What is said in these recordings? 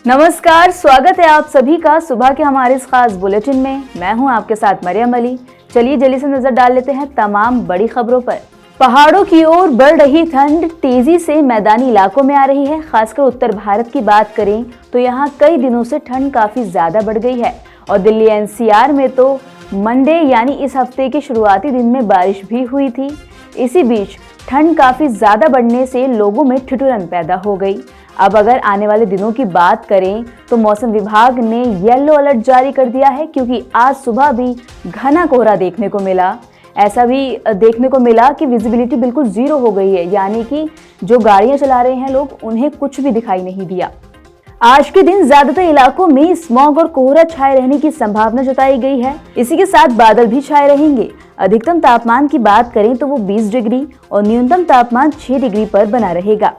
नमस्कार, स्वागत है आप सभी का सुबह के हमारे इस खास बुलेटिन में। मैं हूं आपके साथ मरियम अली। चलिए जल्दी से नजर डाल लेते हैं तमाम बड़ी खबरों पर। पहाड़ों की ओर बढ़ रही ठंड तेजी से मैदानी इलाकों में आ रही है। खासकर उत्तर भारत की बात करें तो यहाँ कई दिनों से ठंड काफी ज्यादा बढ़ गई है और दिल्ली एनसीआर में तो मंडे यानी इस हफ्ते के शुरुआती दिन में बारिश भी हुई थी। इसी बीच ठंड काफी ज्यादा बढ़ने से लोगों में ठिठुरन पैदा हो गई। अब अगर आने वाले दिनों की बात करें तो मौसम विभाग ने येलो अलर्ट जारी कर दिया है, क्योंकि आज सुबह भी घना कोहरा देखने को मिला। ऐसा भी देखने को मिला कि विजिबिलिटी बिल्कुल जीरो हो गई है, यानी कि जो गाड़ियां चला रहे हैं लोग उन्हें कुछ भी दिखाई नहीं दिया। आज के दिन ज्यादातर इलाकों में स्मॉग और कोहरा छाए रहने की संभावना जताई गई है। इसी के साथ बादल भी छाए रहेंगे। अधिकतम तापमान की बात करें तो वो 20 डिग्री और न्यूनतम तापमान 6 डिग्री पर बना रहेगा।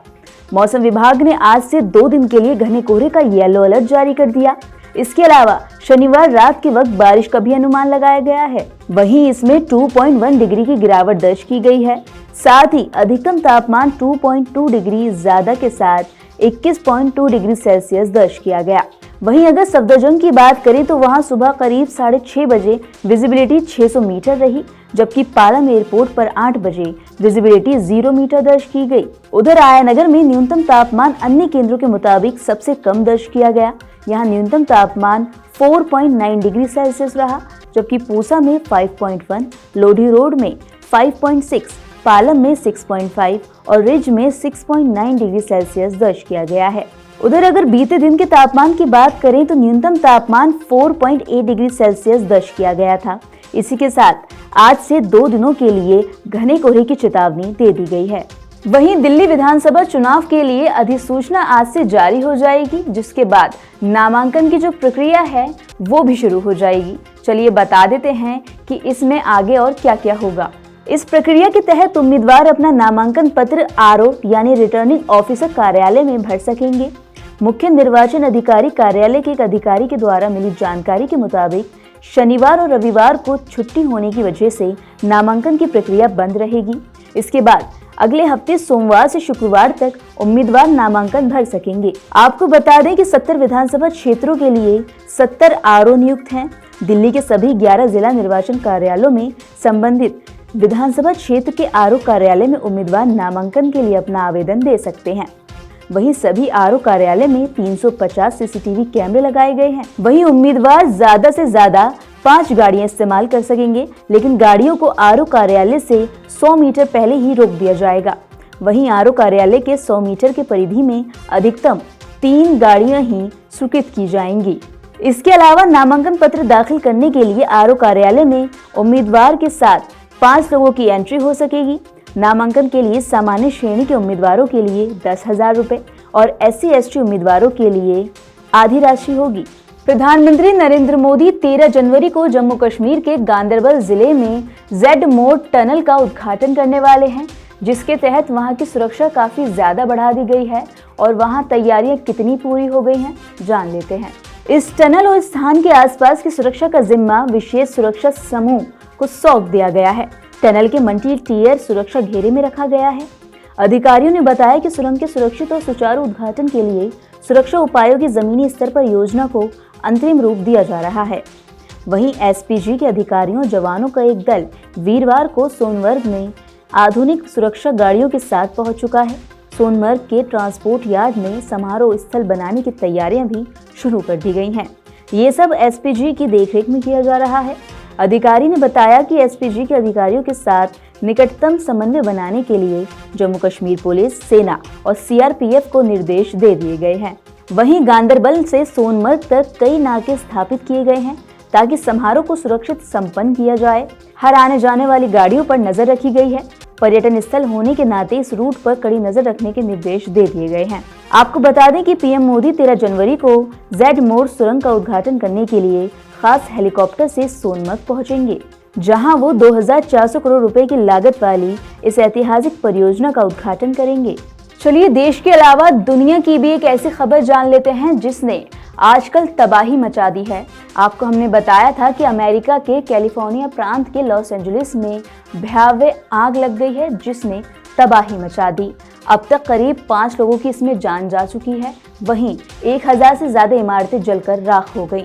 मौसम विभाग ने आज से 2 दिन के लिए घने कोहरे का येलो अलर्ट जारी कर दिया। इसके अलावा शनिवार रात के वक्त बारिश का भी अनुमान लगाया गया है। वहीं इसमें 2.1 डिग्री की गिरावट दर्ज की गई है। साथ ही अधिकतम तापमान 2.2 डिग्री ज्यादा के साथ 21.2 डिग्री सेल्सियस दर्ज किया गया। वहीं अगर सफदरजंग की बात करें तो वहां सुबह करीब 6:30 बजे विजिबिलिटी 600 मीटर रही, जबकि पालम एयरपोर्ट पर 8 बजे विजिबिलिटी 0 मीटर दर्ज की गई। उधर आयानगर में न्यूनतम तापमान अन्य केंद्रों के मुताबिक सबसे कम दर्ज किया गया। यहाँ न्यूनतम तापमान 4.9 डिग्री सेल्सियस रहा, जबकि पूसा में 5.1, लोधी रोड में 5.6, पालम में 6.5 और रिज में 6.9 डिग्री सेल्सियस दर्ज किया गया है। उधर अगर बीते दिन के तापमान की बात करें तो न्यूनतम तापमान 4.8 डिग्री सेल्सियस दर्ज किया गया था। इसी के साथ आज से 2 दिनों के लिए घने कोहरे की चेतावनी दे दी गई है। वहीं दिल्ली विधानसभा चुनाव के लिए अधिसूचना आज से जारी हो जाएगी, जिसके बाद नामांकन की जो प्रक्रिया है वो भी शुरू हो जाएगी। चलिए बता देते हैं कि इसमें आगे और क्या क्या होगा। इस प्रक्रिया के तहत उम्मीदवार अपना नामांकन पत्र आरओ यानी रिटर्निंग ऑफिसर कार्यालय में भर सकेंगे। मुख्य निर्वाचन अधिकारी कार्यालय के एक अधिकारी के द्वारा मिली जानकारी के मुताबिक शनिवार और रविवार को छुट्टी होने की वजह से नामांकन की प्रक्रिया बंद रहेगी। इसके बाद अगले हफ्ते सोमवार से शुक्रवार तक उम्मीदवार नामांकन भर सकेंगे। आपको बता दें कि 70 विधानसभा क्षेत्रों के लिए 70 आरओ नियुक्त हैं। दिल्ली के सभी 11 जिला निर्वाचन कार्यालयों में संबंधित विधानसभा क्षेत्र के आरओ कार्यालय में उम्मीदवार नामांकन के लिए अपना आवेदन दे सकते हैं। वहीं सभी आरओ कार्यालय में 350 सीसीटीवी कैमरे लगाए गए हैं। वहीं उम्मीदवार ज्यादा से ज्यादा 5 गाड़ियां इस्तेमाल कर सकेंगे, लेकिन गाड़ियों को आरओ कार्यालय से 100 मीटर पहले ही रोक दिया जाएगा। वहीं आरओ कार्यालय के 100 मीटर के परिधि में अधिकतम 3 गाड़ियां ही स्वीकृत की जाएंगी। इसके अलावा नामांकन पत्र दाखिल करने के लिए आरओ कार्यालय में उम्मीदवार के साथ 5 लोगों की एंट्री हो सकेगी। नामांकन के लिए सामान्य श्रेणी के उम्मीदवारों के लिए 10,000 रुपए और SC/ST उम्मीदवारों के लिए आधी राशि होगी। प्रधानमंत्री नरेंद्र मोदी 13 जनवरी को जम्मू कश्मीर के गांदरबल जिले में जेड मोड़ टनल का उद्घाटन करने वाले हैं, जिसके तहत वहां की सुरक्षा काफी ज्यादा बढ़ा दी गई है। और वहां तैयारियां कितनी पूरी हो गई हैं, जान लेते हैं। इस टनल और स्थान के आसपास की सुरक्षा का जिम्मा विशेष सुरक्षा समूह को सौंप दिया गया है। टनल के मल्टी टियर सुरक्षा घेरे में रखा गया है। अधिकारियों ने बताया कि सुरंग के सुरक्षित और सुचारू उद्घाटन के लिए सुरक्षा उपायों की जमीनी स्तर पर योजना को अंतरिम रूप दिया जा रहा है। वहीं एसपीजी के अधिकारियों जवानों का एक दल वीरवार को सोनमर्ग में आधुनिक सुरक्षा गाड़ियों के साथ पहुंच चुका है। सोनमर्ग के ट्रांसपोर्ट यार्ड में समारोह स्थल बनाने की तैयारियां भी शुरू कर दी गई हैं। ये सब एसपीजी की देखरेख में किया जा रहा है। अधिकारी ने बताया कि एसपीजी के अधिकारियों के साथ निकटतम समन्वय बनाने के लिए जम्मू कश्मीर पुलिस, सेना और सीआरपीएफ को निर्देश दे दिए गए हैं। वहीं गांदरबल से सोनमर्ग तक कई नाके स्थापित किए गए हैं ताकि समारोह को सुरक्षित संपन्न किया जाए। हर आने जाने वाली गाड़ियों पर नजर रखी गई है। पर्यटन स्थल होने के नाते इस रूट पर कड़ी नजर रखने के निर्देश दे दिए गए हैं। आपको बता दें कि पीएम मोदी 13 जनवरी को जेड मोड़ सुरंग का उद्घाटन करने के लिए खास हेलीकॉप्टर से सोनमर्ग पहुंचेंगे, जहां वो 2,400 करोड़ रुपए की लागत वाली इस ऐतिहासिक परियोजना का उद्घाटन करेंगे। चलिए देश के अलावा दुनिया की भी एक ऐसी खबर जान लेते हैं जिसने आजकल तबाही मचा दी है। आपको हमने बताया था कि अमेरिका के कैलिफोर्निया प्रांत के लॉस एंजलिस में भयावह आग लग गई है जिसने तबाही मचा दी। अब तक करीब 5 लोगों की इसमें जान जा चुकी है। वहीं 1000 से ज्यादा इमारतें जलकर राख हो गईं।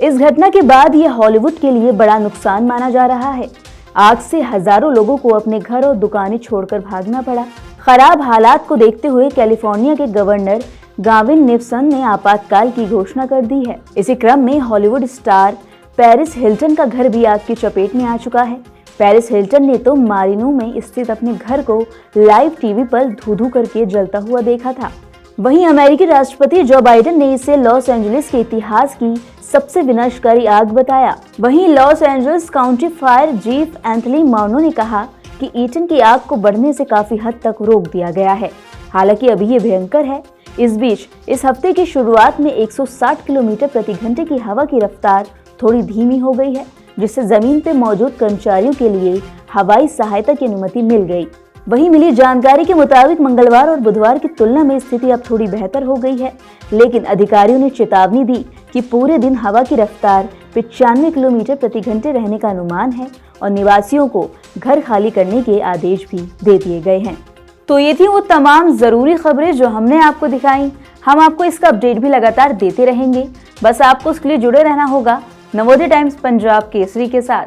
इस घटना के बाद यह हॉलीवुड के लिए बड़ा नुकसान माना जा रहा है। आग से हजारों लोगों को अपने घर और दुकानें छोड़कर भागना पड़ा। खराब हालात को देखते हुए कैलिफोर्निया के गवर्नर गाविन न्यूसम ने आपातकाल की घोषणा कर दी है। इसी क्रम में हॉलीवुड स्टार पेरिस हिल्टन का घर भी आग की चपेट में आ चुका है। पेरिस हिल्टन ने तो मारिनो में स्थित अपने घर को लाइव टीवी पर धू-धू करके जलता हुआ देखा था। वहीं अमेरिकी राष्ट्रपति जो बाइडेन ने इसे लॉस एंजलिस के इतिहास की सबसे विनाशकारी आग बताया। वहीं Los Angeles County fire chief Anthony Marrone ने कहा कि ईटन की आग को बढ़ने से काफी हद तक रोक दिया गया है। हालांकि अभी ये भयंकर है। इस बीच इस हफ्ते की शुरुआत में 160 किलोमीटर प्रति घंटे की हवा की रफ्तार थोड़ी धीमी हो गई है, जिससे जमीन पर मौजूद कर्मचारियों के लिए हवाई सहायता की अनुमति मिल गई। वहीं मिली जानकारी के मुताबिक मंगलवार और बुधवार की तुलना में स्थिति अब थोड़ी बेहतर हो गई है, लेकिन अधिकारियों ने चेतावनी दी कि पूरे दिन हवा की रफ्तार 95 किलोमीटर प्रति घंटे रहने का अनुमान है और निवासियों को घर खाली करने के आदेश भी दे दिए गए हैं। तो ये थी वो तमाम जरूरी खबरें जो हमने आपको दिखाई। हम आपको इसका अपडेट भी लगातार देते रहेंगे। बस आपको उसके लिए जुड़े रहना होगा नवोदय टाइम्स पंजाब केसरी के साथ।